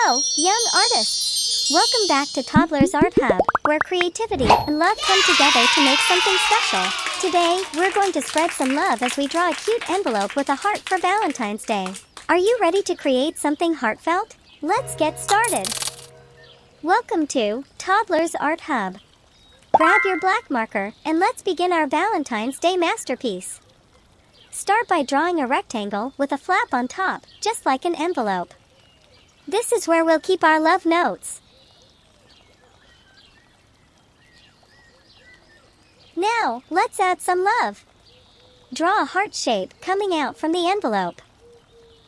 Hello, young artists! Welcome back to Toddlers Art Hub, where creativity and love come together to make something special. Today, we're going to spread some love as we draw a cute envelope with a heart for Valentine's Day. Are you ready to create something heartfelt? Let's get started! Welcome to Toddlers Art Hub. Grab your black marker, and let's begin our Valentine's Day masterpiece. Start by drawing a rectangle with a flap on top, just like an envelope. This is where we'll keep our love notes. Now, let's add some love. Draw a heart shape coming out from the envelope.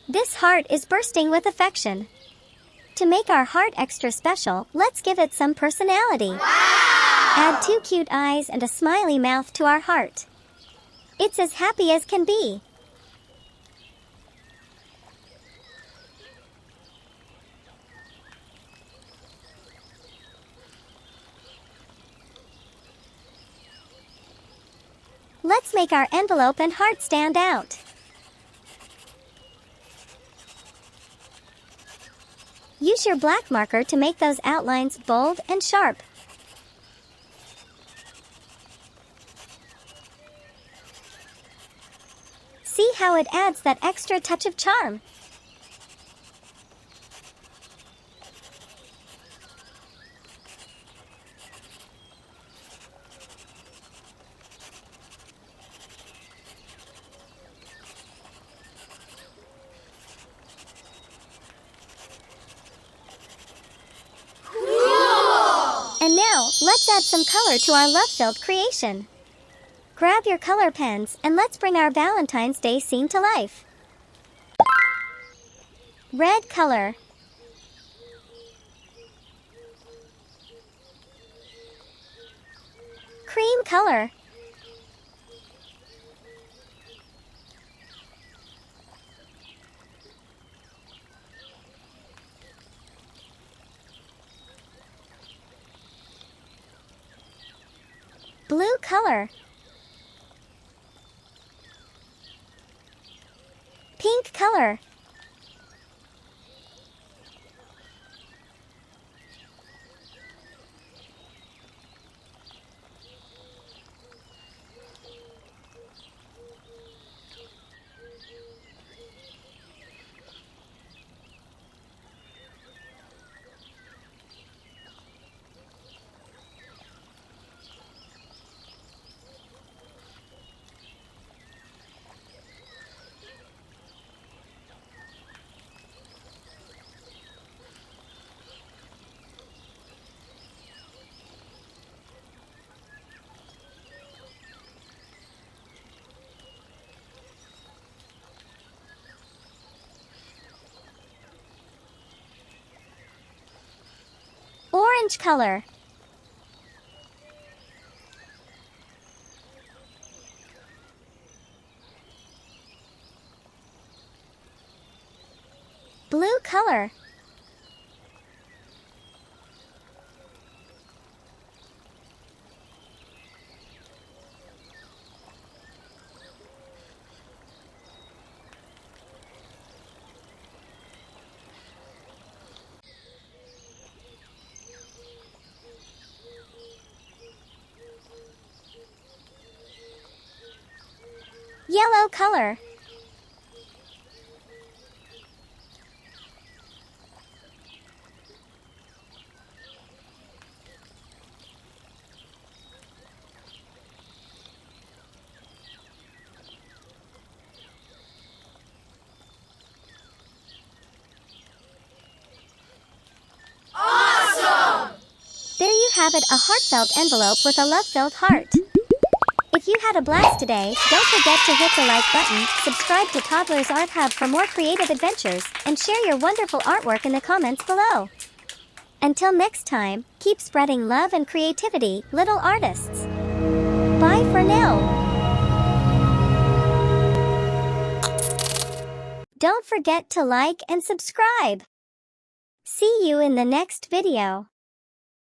This heart is bursting with affection. To make our heart extra special, let's give it some personality. Wow! Add 2 cute eyes and a smiley mouth to our heart. It's as happy as can be. Let's make our envelope and heart stand out. Use your black marker to make those outlines bold and sharp. See how it adds that extra touch of charm. And now, let's add some color to our love-filled creation. Grab your color pens and let's bring our Valentine's Day scene to life. Red color. Cream color. Blue color. Pink color. Orange color. Blue color. Yellow color. Awesome! There you have it, a heartfelt envelope with a love-filled heart. If you had a blast today, don't forget to hit the like button, subscribe to Toddlers Art Hub for more creative adventures, and share your wonderful artwork in the comments below. Until next time, keep spreading love and creativity, little artists. Bye for now. Don't forget to like and subscribe. See you in the next video.